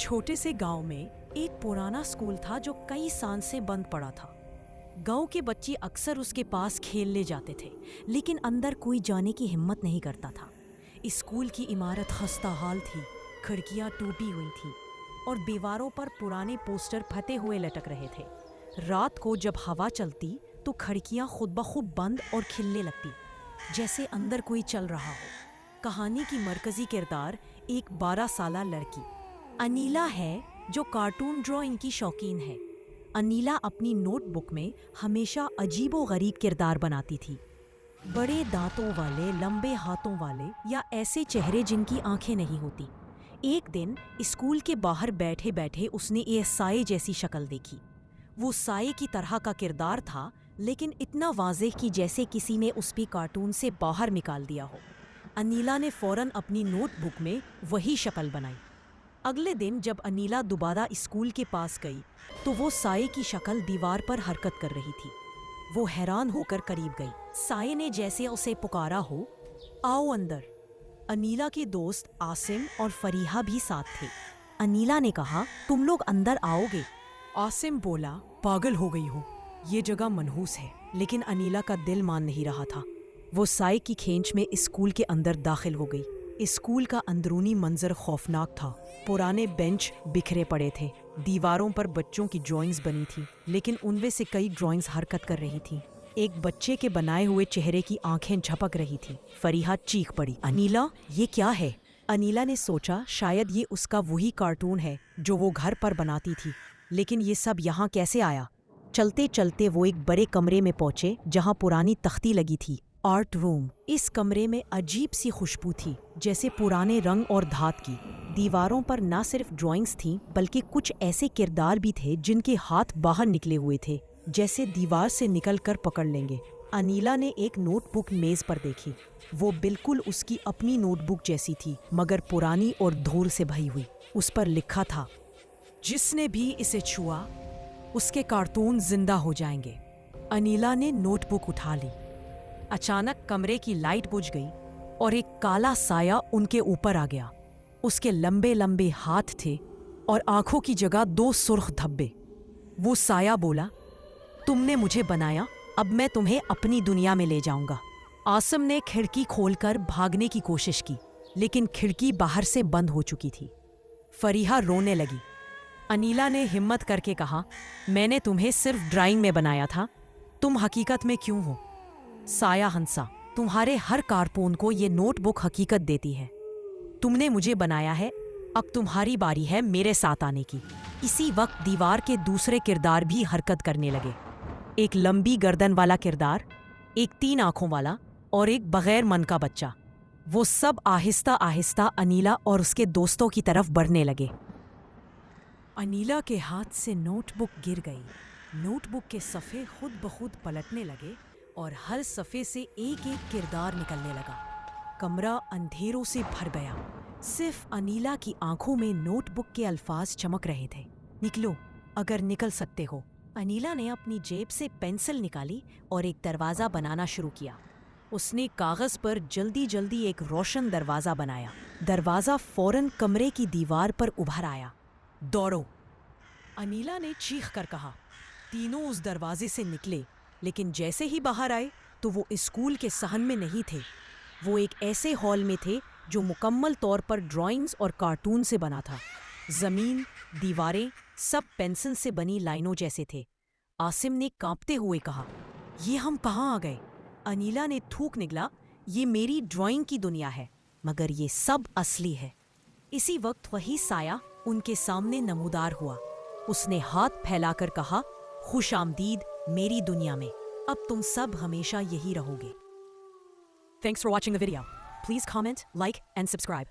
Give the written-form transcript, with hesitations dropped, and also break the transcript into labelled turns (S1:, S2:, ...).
S1: छोटे से गांव में एक पुराना स्कूल था जो कई साल से बंद पड़ा था। गांव के बच्चे अक्सर उसके पास खेलने जाते थे, लेकिन अंदर कोई जाने की हिम्मत नहीं करता था। स्कूल की इमारत खस्ताहाल थी, खिड़कियां टूटी हुई थीं और दीवारों पर पुराने पोस्टर फटे हुए लटक रहे थे। रात को जब हवा चलती तो खिड़कियां खुद ब खुद बंद और खिलने लगती, जैसे अंदर कोई चल रहा हो। कहानी की मरकजी किरदार एक 12 साला लड़की अनीला है, जो कार्टून ड्राइंग की शौकीन है। अनीला अपनी नोटबुक में हमेशा अजीबो-गरीब किरदार बनाती थी, बड़े दांतों वाले, लंबे हाथों वाले, या ऐसे चेहरे जिनकी आंखें नहीं होती। एक दिन स्कूल के बाहर बैठे बैठे उसने एक साए जैसी शक्ल देखी। वो साए की तरह का किरदार था, लेकिन इतना वाज़ेह कि जैसे किसी ने उस पे कार्टून से बाहर निकाल दिया हो। अनीला ने फौरन अपनी नोटबुक में वही शक्ल बनाई। अगले दिन जब अनीला दोबारा स्कूल के पास गई तो वो साए की शक्ल दीवार पर हरकत कर रही थी। वो हैरान होकर करीब गई। साए ने जैसे उसे पुकारा हो, आओ अंदर। अनीला के दोस्त आसिम और फरीहा भी साथ थे। अनीला ने कहा, तुम लोग अंदर आओगे? आसिम बोला, पागल हो गई हो, ये जगह मनहूस है। लेकिन अनीला का दिल मान नहीं रहा था। वो साए की खींच में स्कूल के अंदर दाखिल हो गई। स्कूल का अंदरूनी मंजर खौफनाक था। पुराने बेंच बिखरे पड़े थे, दीवारों पर बच्चों की ड्राइंग्स बनी थी, लेकिन उनमें से कई ड्राइंग्स हरकत कर रही थी। एक बच्चे के बनाए हुए चेहरे की आंखें झपक रही थी। फरीहा चीख पड़ी, अनीला, ये क्या है? अनीला ने सोचा शायद ये उसका वही कार्टून है जो वो घर पर बनाती थी, लेकिन ये सब यहाँ कैसे आया? चलते चलते वो एक बड़े कमरे में पहुंचे जहाँ पुरानी तख्ती लगी थी, आर्ट रूम। इस कमरे में अजीब सी खुशबू थी, जैसे पुराने रंग और धात की। दीवारों पर ना सिर्फ ड्राइंग्स थीं, बल्कि कुछ ऐसे किरदार भी थे जिनके हाथ बाहर निकले हुए थे, जैसे दीवार से निकलकर पकड़ लेंगे। अनीला ने एक नोटबुक मेज पर देखी। वो बिल्कुल उसकी अपनी नोटबुक जैसी थी, मगर पुरानी और धूल से भरी हुई। उस पर लिखा था, जिसने भी इसे छुआ उसके कार्टून जिंदा हो जाएंगे। अनीला ने नोटबुक उठा ली। अचानक कमरे की लाइट बुझ गई और एक काला साया उनके ऊपर आ गया। उसके लंबे लंबे हाथ थे और आंखों की जगह 2 सुर्ख धब्बे। वो साया बोला, तुमने मुझे बनाया, अब मैं तुम्हें अपनी दुनिया में ले जाऊंगा। आसिम ने खिड़की खोलकर भागने की कोशिश की, लेकिन खिड़की बाहर से बंद हो चुकी थी। फरीहा रोने लगी। अनीला ने हिम्मत करके कहा, मैंने तुम्हें सिर्फ ड्राइंग में बनाया था, तुम हकीकत में क्यों हो? साया हंसा, तुम्हारे हर कार्टून को ये नोटबुक हकीकत देती है। तुमने मुझे बनाया है, अब तुम्हारी बारी है मेरे साथ आने की। इसी वक्त दीवार के दूसरे किरदार भी हरकत करने लगे। एक लंबी गर्दन वाला किरदार, एक 3 आंखों वाला और एक बगैर मन का बच्चा। वो सब आहिस्ता आहिस्ता अनीला और उसके दोस्तों की तरफ बढ़ने लगे। अनीला के हाथ से नोटबुक गिर गई। नोटबुक के सफ़े खुद ब खुद पलटने लगे और हर सफ़े से एक एक किरदार निकलने लगा। कमरा अंधेरों से भर गया। सिर्फ अनीला की आंखों में नोटबुक के अल्फाज चमक रहे थे, निकलो अगर निकल सकते हो। अनीला ने अपनी जेब से पेंसिल निकाली और एक दरवाज़ा बनाना शुरू किया। उसने कागज़ पर जल्दी जल्दी एक रोशन दरवाज़ा बनाया। दरवाज़ा फौरन कमरे की दीवार पर उभर आया। दौड़ो, अनीला ने चीख कर कहा। तीनों उस दरवाजे से निकले, लेकिन जैसे ही बाहर आए तो वो स्कूल के सहन में नहीं थे। वो एक ऐसे हॉल में थे जो मुकम्मल तौर पर ड्राइंग्स और कार्टून से बना था। ज़मीन, दीवारें, सब पेंसिल से बनी लाइनों जैसे थे। आसिम ने कांपते हुए कहा, ये हम कहाँ आ गए? अनीला ने थूक निकला, ये मेरी ड्राइंग की दुनिया है, मगर ये सब असली है। इसी वक्त वही साया उनके सामने नमूदार हुआ। उसने हाथ फैलाकर कहा, खुश आमदीद मेरी दुनिया में, अब तुम सब हमेशा यही रहोगे। Thanks for watching the video. Please comment, like, and subscribe.